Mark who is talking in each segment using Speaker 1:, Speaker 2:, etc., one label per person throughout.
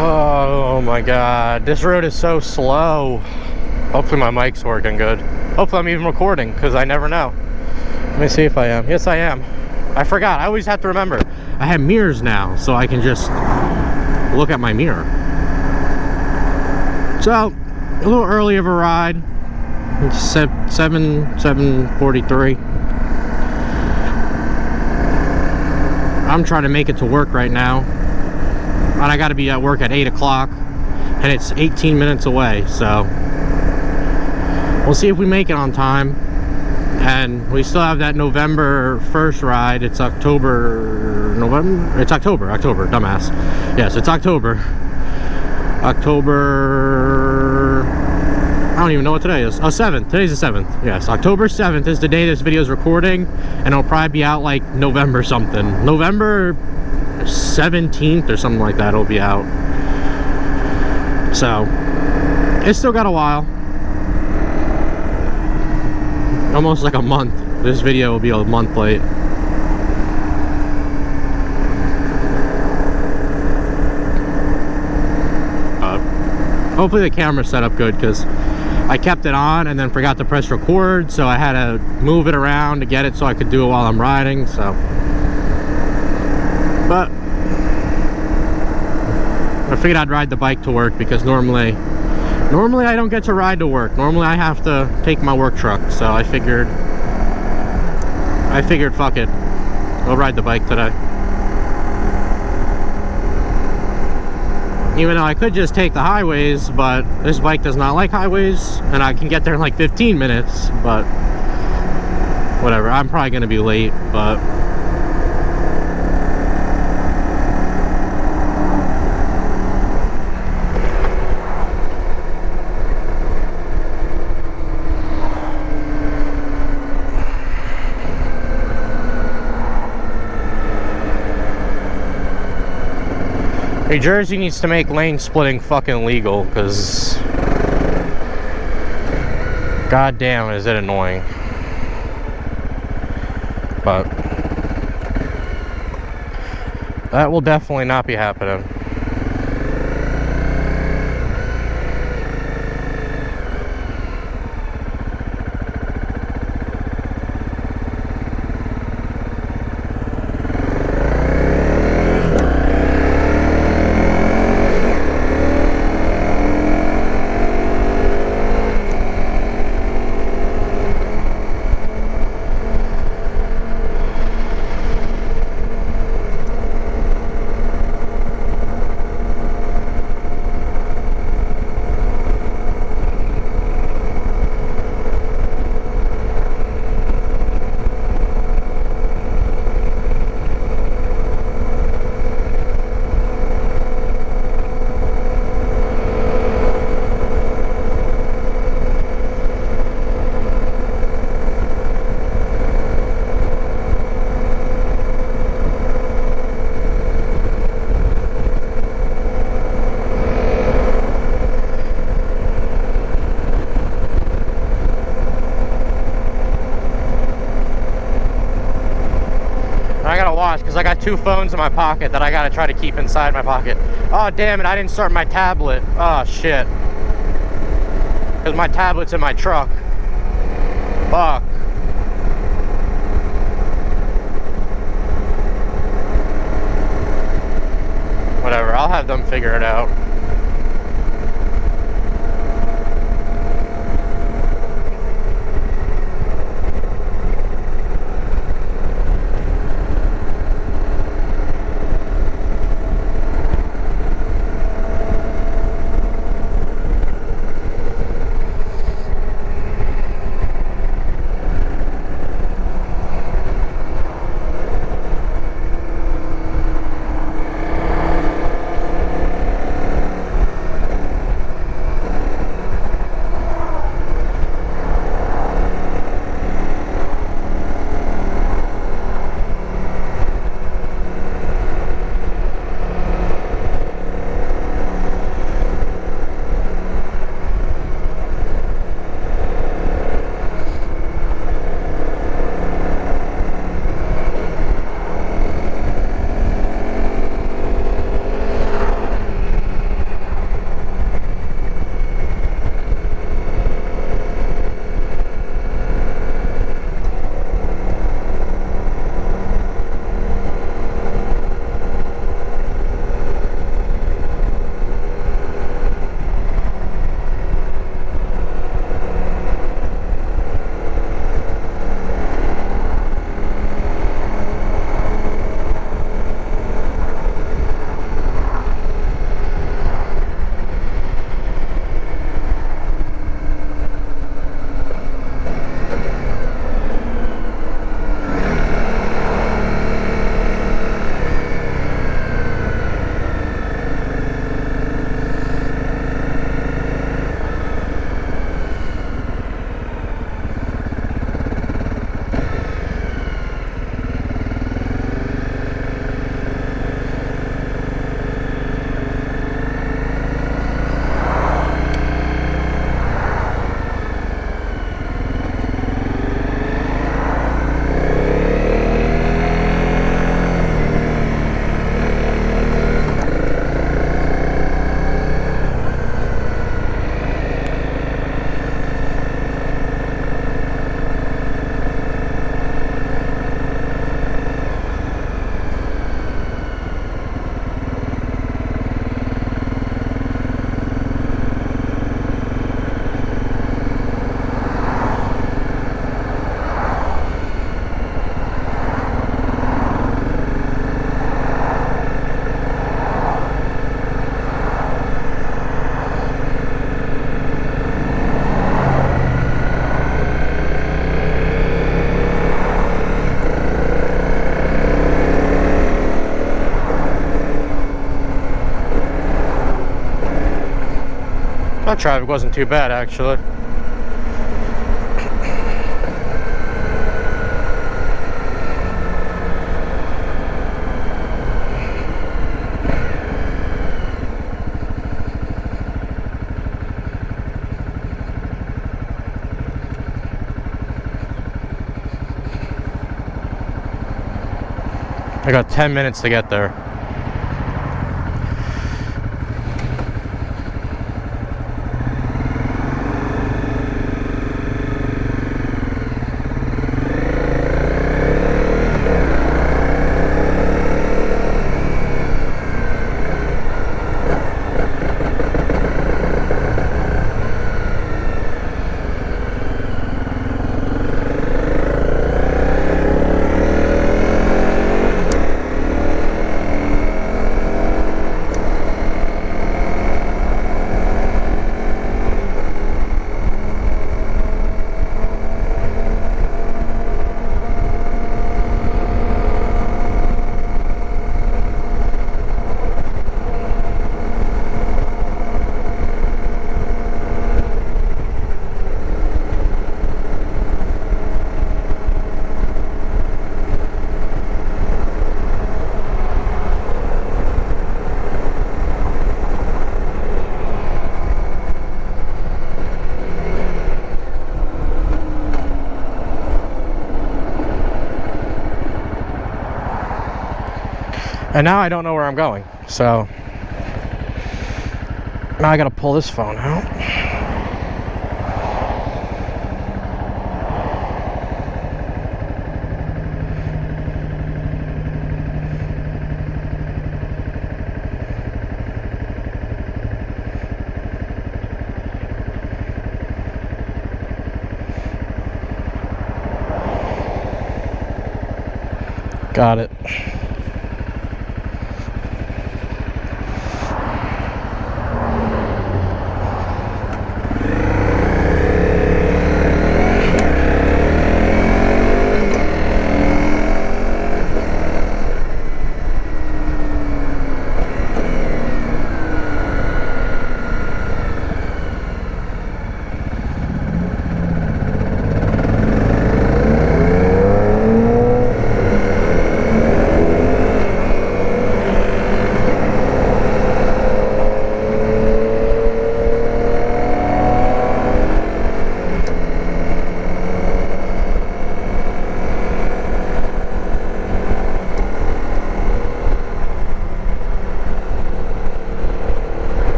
Speaker 1: Oh my god, this road is so slow. Hopefully my mic's working good. Hopefully I'm even recording, because I never know. Let me see if I am. Yes, I am. I forgot. I always have to remember. I have mirrors now, so I can just look at my mirror. So, a little early of a ride. It's 7:43. I'm trying to make it to work right now. And I got to be at work at 8 o'clock. And it's 18 minutes away, so we'll see if we make it on time. And we still have that November 1st ride. It's October, dumbass. Yes, it's October. I don't even know what today is. Oh, 7th. Today's the 7th. Yes, October 7th is the day this video is recording. And it'll probably be out like November something. November 17th or something like that it'll be out. So, it's still got a while. Almost like a month. This video will be a month late. Hopefully the camera's set up good, because I kept it on and then forgot to press record, so I had to move it around to get it so I could do it while I'm riding, so. But I figured I'd ride the bike to work, because normally I don't get to ride to work. Normally I have to take my work truck, so I figured fuck it, I'll ride the bike today. Even though I could just take the highways, but this bike does not like highways, and I can get there in like 15 minutes, but whatever. I'm probably gonna be late, but New Jersey needs to make lane splitting fucking legal, because god damn is it annoying. But that will definitely not be happening. Because I got two phones in my pocket that I gotta try to keep inside my pocket. Oh damn it, I didn't start my tablet. Oh shit. Because my tablet's in my truck. Fuck. Whatever, I'll have them figure it out. That traffic wasn't too bad, actually. I got 10 minutes to get there. And now I don't know where I'm going, so now I gotta pull this phone out. Got it.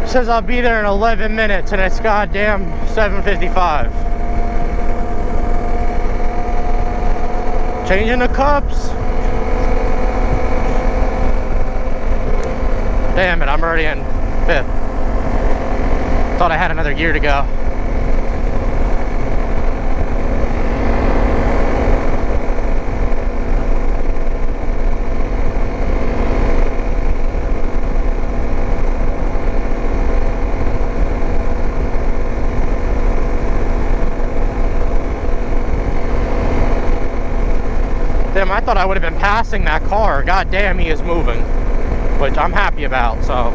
Speaker 1: Says I'll be there in 11 minutes and it's goddamn 7:55. Changing the cups. Damn it, I'm already in 5th. Thought I had another gear to go. Damn, I thought I would have been passing that car. God damn, he is moving. Which I'm happy about, so